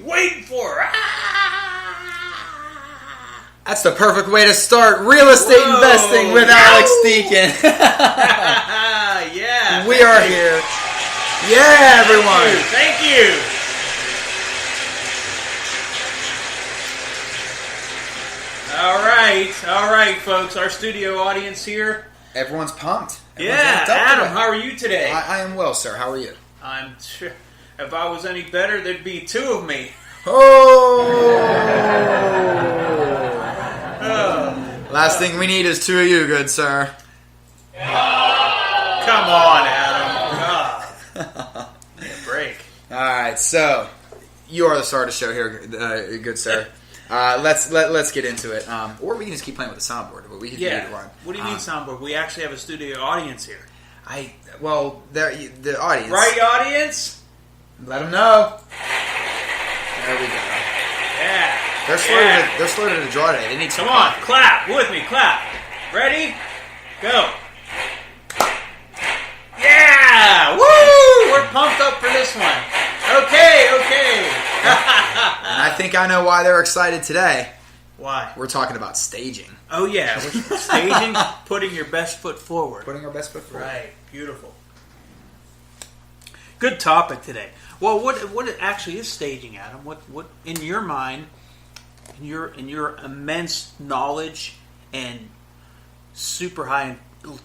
Waiting for That's the perfect way to start real estate investing with Alex Deacon. Yeah. We are here. Yeah, everyone. Thank you. All right, folks. Our studio audience here. Everyone's pumped. Everyone's Yeah, Adam, how are you today? I am well, sir. How are you? I'm sure. If I was any better, there'd be two of me. Oh! Last thing we need is two of you, good sir. Come on, Adam. Give me a break. All right, so you are the star of the show here, good sir. Let's get into it. Or we can just keep playing with the soundboard. But we can do either one. What do you mean soundboard? We actually have a studio audience here. The audience. Right, audience? Let them know. There we go. Yeah. They're slow to draw today. They need some. Come on, clap with me, clap. Ready? Go. Yeah! Woo! We're pumped up for this one. Okay. And I think I know why they're excited today. Why? We're talking about staging. Oh yeah, we're staging, putting your best foot forward. Putting our best foot forward. Right. Beautiful. Good topic today. Well, what it actually is staging, Adam? What in your mind, in your immense knowledge and super high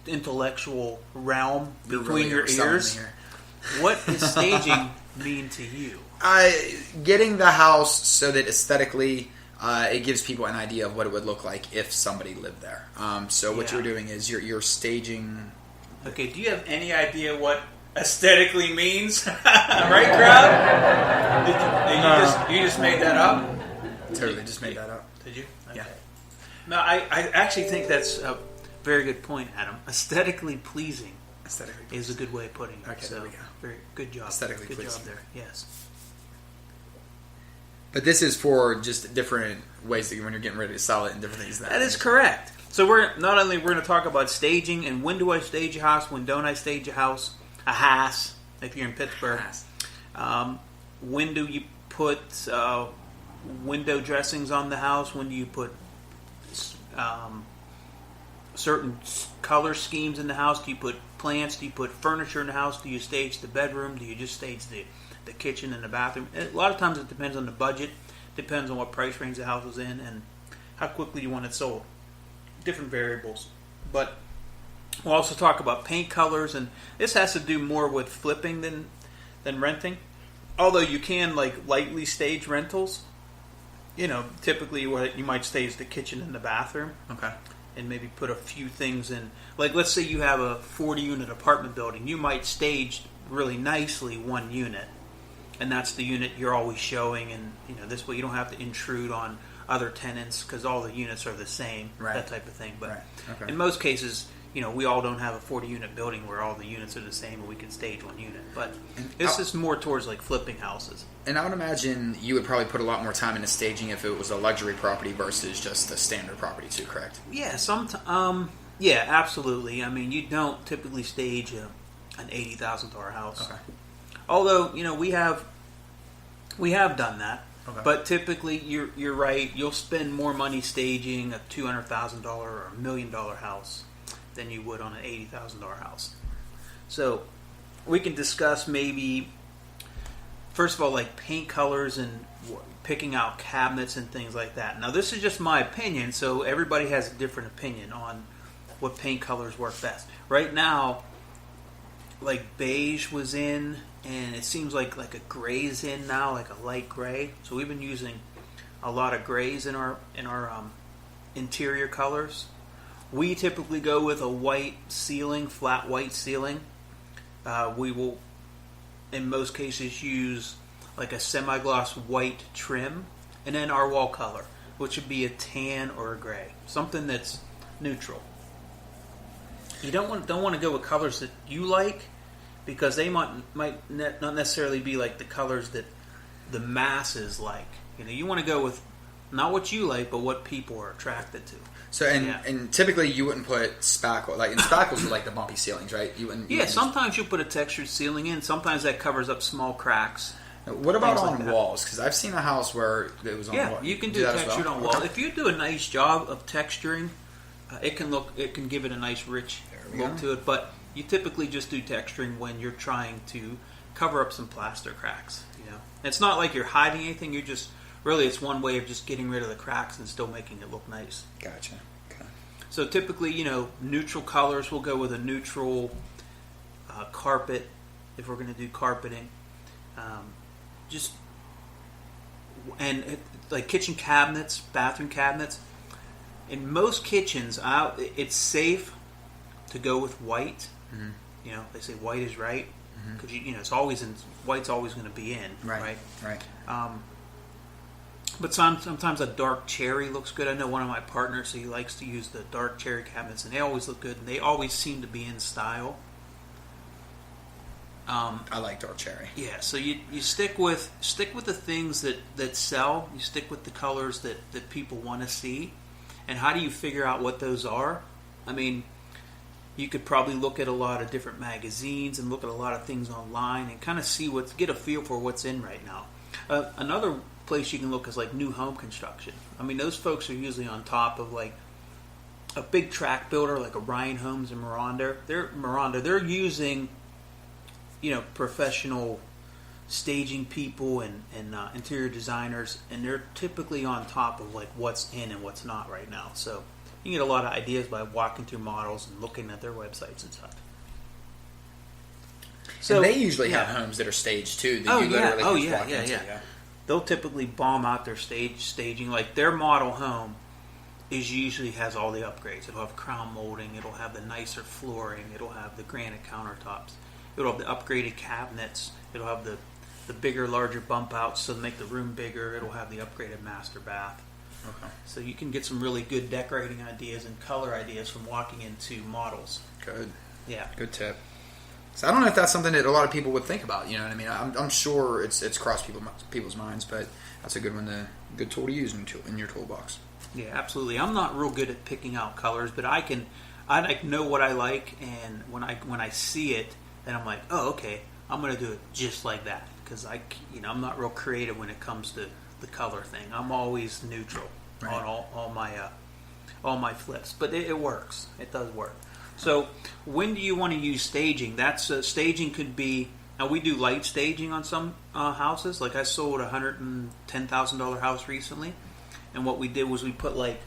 intellectual realm between your ears, what does staging mean to you? Getting the house so that aesthetically it gives people an idea of what it would look like if somebody lived there. So what you're doing is you're staging. Okay, do you have any idea what aesthetically means? Right, crowd? Did you just made that up? Totally just made that up. Did you? Okay. Yeah. No, I actually think that's a very good point, Adam. Aesthetically pleasing is a good way of putting it. Okay, so, there we go. Very good job. Aesthetically good pleasing. job there. Yes. But this is for just different ways that when you're getting ready to sell it and different things. That is correct. So we're going to talk about staging and when do I stage a house, when don't I stage a house, if you're in Pittsburgh. When do you put window dressings on the house? When do you put certain color schemes in the house? Do you put plants? Do you put furniture in the house? Do you stage the bedroom? Do you just stage the kitchen and the bathroom? A lot of times it depends on the budget, depends on what price range the house is in, and how quickly you want it sold. Different variables. But we'll also talk about paint colors, and this has to do more with flipping than renting. Although you can lightly stage rentals. Typically what you might stage the kitchen and the bathroom. Okay. And maybe put a few things in. Like, let's say you have a 40-unit apartment building. You might stage really nicely one unit. And that's the unit you're always showing. And, this way you don't have to intrude on other tenants because all the units are the same. Right. That type of thing. But okay. In most cases, we all don't have a 40-unit building where all the units are the same and we can stage one unit. But this is more towards flipping houses. And I would imagine you would probably put a lot more time into staging if it was a luxury property versus just a standard property too, correct? Yeah, yeah, absolutely. I mean, you don't typically stage an $80,000 house. Okay. Although, we have done that. Okay. But typically, you're right. You'll spend more money staging a $200,000 or $1 million house than you would on an $80,000 house. So we can discuss maybe, first of all, paint colors and picking out cabinets and things like that. Now, this is just my opinion, so everybody has a different opinion on what paint colors work best. Right now, beige was in, and it seems like a gray's in now, like a light gray. So we've been using a lot of grays in our interior colors. We typically go with a white ceiling, flat white ceiling. We will, in most cases, use a semi-gloss white trim, and then our wall color, which would be a tan or a gray, something that's neutral. You don't want to go with colors that you like, because they might not necessarily be the colors that the masses like. You want to go with not what you like, but what people are attracted to. So and typically you wouldn't put spackle, in spackles are the bumpy ceilings, right? Sometimes you'll put a textured ceiling in. Sometimes that covers up small cracks. What about things on like walls? Because I've seen a house where it was on Yeah, walls. you can do textured on walls. If you do a nice job of texturing, it can give it a nice rich look to it. But you typically just do texturing when you're trying to cover up some plaster cracks. It's not like you're hiding anything. You're just it's one way of just getting rid of the cracks and still making it look nice. Gotcha. Okay. So typically, neutral colors will go with a neutral carpet if we're going to do carpeting. Like kitchen cabinets, bathroom cabinets. In most kitchens, it's safe to go with white. Mm-hmm. They say white is right because it's always white's always going to be in, right? Right. But sometimes a dark cherry looks good. I know one of my partners, he likes to use the dark cherry cabinets, and they always look good, and they always seem to be in style. I like dark cherry. Yeah, so you stick with the things that sell. You stick with the colors that people want to see. And how do you figure out what those are? I mean, you could probably look at a lot of different magazines and look at a lot of things online and kind of get a feel for what's in right now. Another place you can look is like new home construction. I mean, those folks are usually on top of like a big tract builder like Orion Homes and Miranda. They're using professional staging people and interior designers, and they're typically on top of like what's in and what's not right now. So you get a lot of ideas by walking through models and looking at their websites and stuff. So and they usually have homes that are staged too. Yeah. They'll typically bomb out their staging. Like their model home usually has all the upgrades. It'll have crown molding. It'll have the nicer flooring. It'll have the granite countertops. It'll have the upgraded cabinets. It'll have the bigger, larger bump outs to make the room bigger. It'll have the upgraded master bath. Okay. So you can get some really good decorating ideas and color ideas from walking into models. Good. Yeah. Good tip. So I don't know if that's something that a lot of people would think about. You know what I mean? I'm sure it's crossed people's minds, but that's a good tool to use in your toolbox. Yeah, absolutely. I'm not real good at picking out colors, but I know what I like, and when I see it, then I'm like, oh, okay, I'm going to do it just like that, because I'm not real creative when it comes to the color thing. I'm always neutral on all my flips, but it works. It does work. So when do you want to use staging? Staging could be, now we do light staging on some houses. Like I sold a $110,000 house recently, and what we did was we put like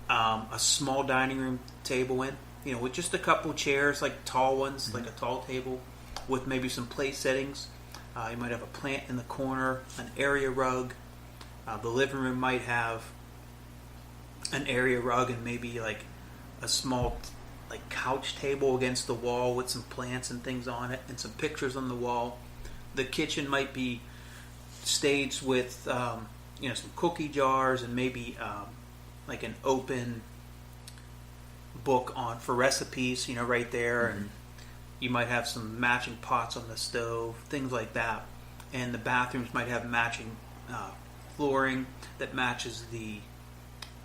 a small dining room table in, with just a couple chairs, like tall ones, like a tall table, with maybe some place settings. You might have a plant in the corner, an area rug. The living room might have an area rug and maybe like a small like couch table against the wall with some plants and things on it and some pictures on the wall. The kitchen might be staged with some cookie jars and maybe like an open book for recipes, right there, and you might have some matching pots on the stove, things like that. And the bathrooms might have matching flooring that matches the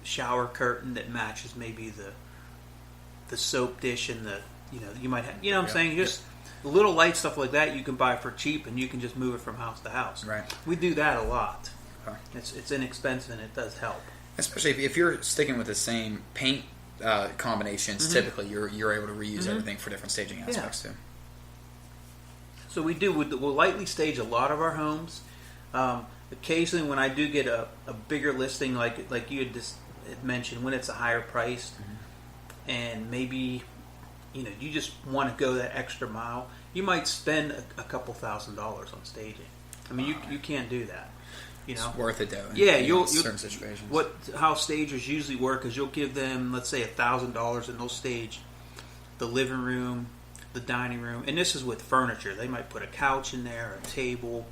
shower curtain, that matches maybe the soap dish, and you might have, what I'm saying, just little light stuff like that you can buy for cheap, and you can just move it from house to house. Right. We do that a lot. Okay. It's inexpensive and it does help. Especially if you're sticking with the same paint combinations, typically you're able to reuse everything for different staging aspects too. So we'll lightly stage a lot of our homes. Occasionally, when I do get a bigger listing, like you had mentioned, when it's a higher price, and maybe you just want to go that extra mile, you might spend a couple $1,000s on staging. I mean, you can't do that. It's worth it though. Yeah, certain situations. How stagers usually work is you'll give them, let's say, $1,000, and they'll stage the living room, the dining room, and this is with furniture. They might put a couch in there, a table,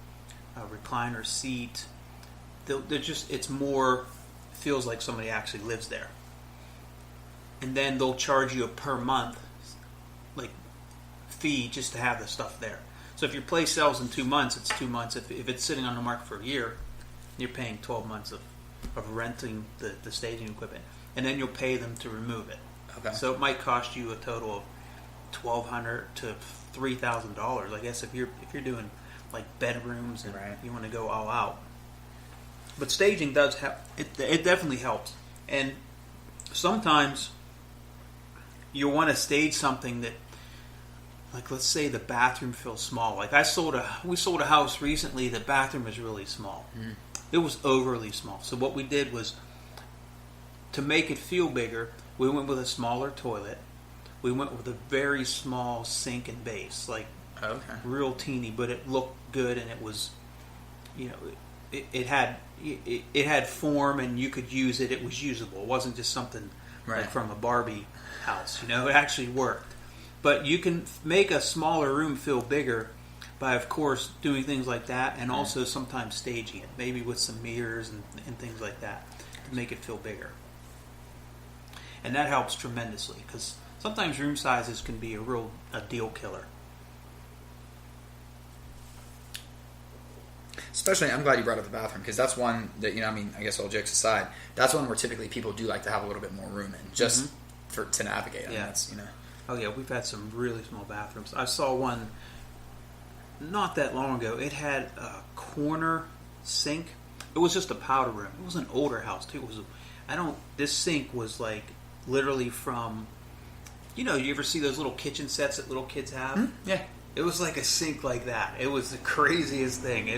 a recliner seat. Feels like somebody actually lives there. And then they'll charge you a per month fee just to have the stuff there. So if your place sells in 2 months, it's 2 months. If it's sitting on the market for a year, you're paying 12 months of renting the staging equipment, and then you'll pay them to remove it. Okay. So it might cost you a total of $1,200 to $3,000. I guess if you're doing like bedrooms and Right. you want to go all out. But staging does it definitely helps. And sometimes you want to stage something that, like, let's say the bathroom feels small. Like we sold a house recently. The bathroom was really small. It was overly small. So what we did was, to make it feel bigger, we went with a smaller toilet. We went with a very small sink and base, like real teeny, but it looked good, and it was, it had form, and you could use it. It was usable. It wasn't just something like from a Barbie house. It actually worked. But you can make a smaller room feel bigger by, of course, doing things like that, and also sometimes staging it, maybe with some mirrors and things like that, to make it feel bigger. And that helps tremendously, because sometimes room sizes can be a deal killer. Especially, I'm glad you brought up the bathroom, because that's one that, I guess all jokes aside, that's one where typically people do like to have a little bit more room in, just to navigate. Yeah. That's, Oh yeah, we've had some really small bathrooms. I saw one not that long ago. It had a corner sink. It was just a powder room. It was an older house too. This sink was like literally from, you ever see those little kitchen sets that little kids have? Yeah. It was like a sink like that. It was the craziest thing.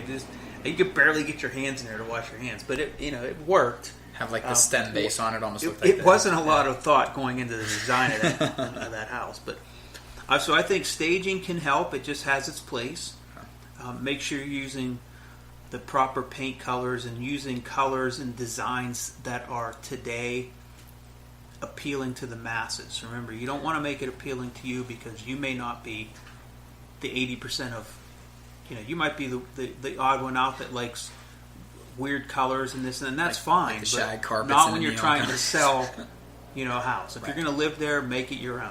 You could barely get your hands in there to wash your hands, but it worked. Have like the stem base on it, almost. It wasn't a lot of thought going into the design of that house, but so I think staging can help. It just has its place. Make sure you're using the proper paint colors and using colors and designs that are today appealing to the masses. Remember, you don't want to make it appealing to you, because you may not be the 80% of, you might be the odd one out that likes weird colors and this, and that's fine. Like the shag carpets, not when you're trying to sell, a house. If you're going to live there, make it your own.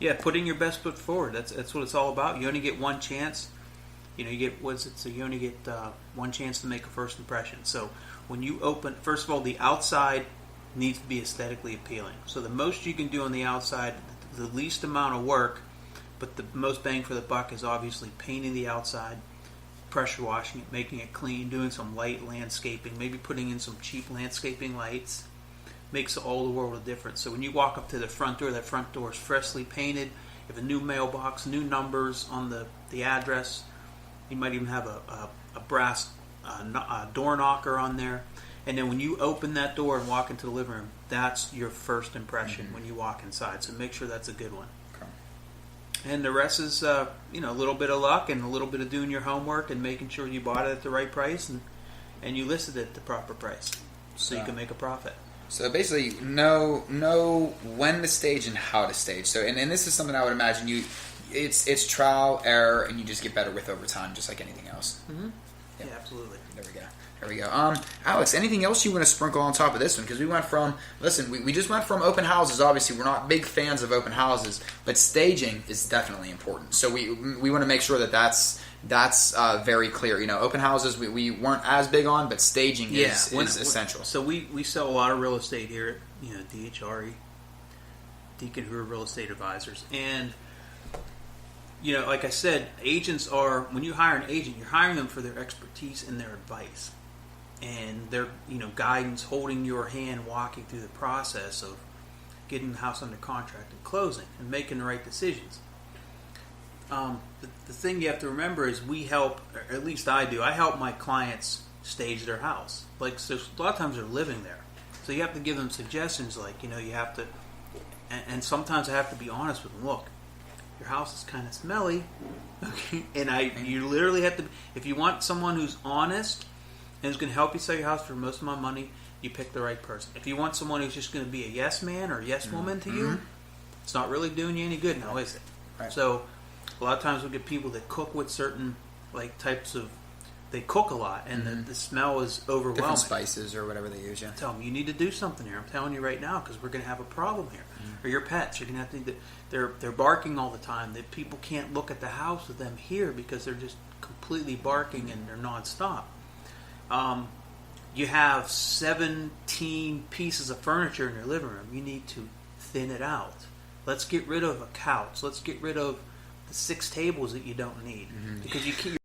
Yeah, putting your best foot forward. That's what it's all about. You only get one chance. You get you only get one chance to make a first impression. So when you open, first of all, the outside needs to be aesthetically appealing. So the most you can do on the outside, the least amount of work, but the most bang for the buck, is obviously painting the outside, pressure washing it, making it clean, doing some light landscaping, maybe putting in some cheap landscaping lights. Makes all the world of difference. So when you walk up to the front door, that front door is freshly painted. You have a new mailbox, new numbers on the address. You might even have a brass door knocker on there. And then when you open that door and walk into the living room, that's your first impression when you walk inside. So make sure that's a good one. And the rest is, a little bit of luck and a little bit of doing your homework and making sure you bought it at the right price and you listed it at the proper price, so you can make a profit. So basically, know when to stage and how to stage. So, and this is something I would imagine it's trial, error, and you just get better with over time, just like anything else. Mm-hmm. Yeah, absolutely. There we go. Alex, anything else you want to sprinkle on top of this one? Because we went from, we just went from open houses. Obviously, we're not big fans of open houses, but staging is definitely important. So we want to make sure that's very clear. Open houses we weren't as big on, but staging is essential. So we sell a lot of real estate here at DHRE, Deacon of Real Estate Advisors, and like I said, agents are, when you hire an agent, you're hiring them for their expertise and their advice and their guidance, holding your hand, walking through the process of getting the house under contract and closing and making the right decisions. The thing you have to remember is we help, or at least I do, I help my clients stage their house. Like, so a lot of times they're living there. So you have to give them suggestions like, you have to, and sometimes I have to be honest with them. Look, your house is kind of smelly. Okay? And you literally have to, if you want someone who's honest and who's going to help you sell your house for most of my money, you pick the right person. If you want someone who's just going to be a yes man or yes woman to you, it's not really doing you any good now, is it? Right. So a lot of times we get people that cook with certain types of, they cook a lot and the smell is overwhelming. Different spices or whatever they use, yeah. Tell them, you need to do something here. I'm telling you right now, because we're going to have a problem here. Or your pets, you're going to have to think that they're barking all the time. That people can't look at the house with them here because they're just completely barking and they're nonstop. You have 17 pieces of furniture in your living room. You need to thin it out. Let's get rid of a couch. Let's get rid of 6 tables that you don't need because you keep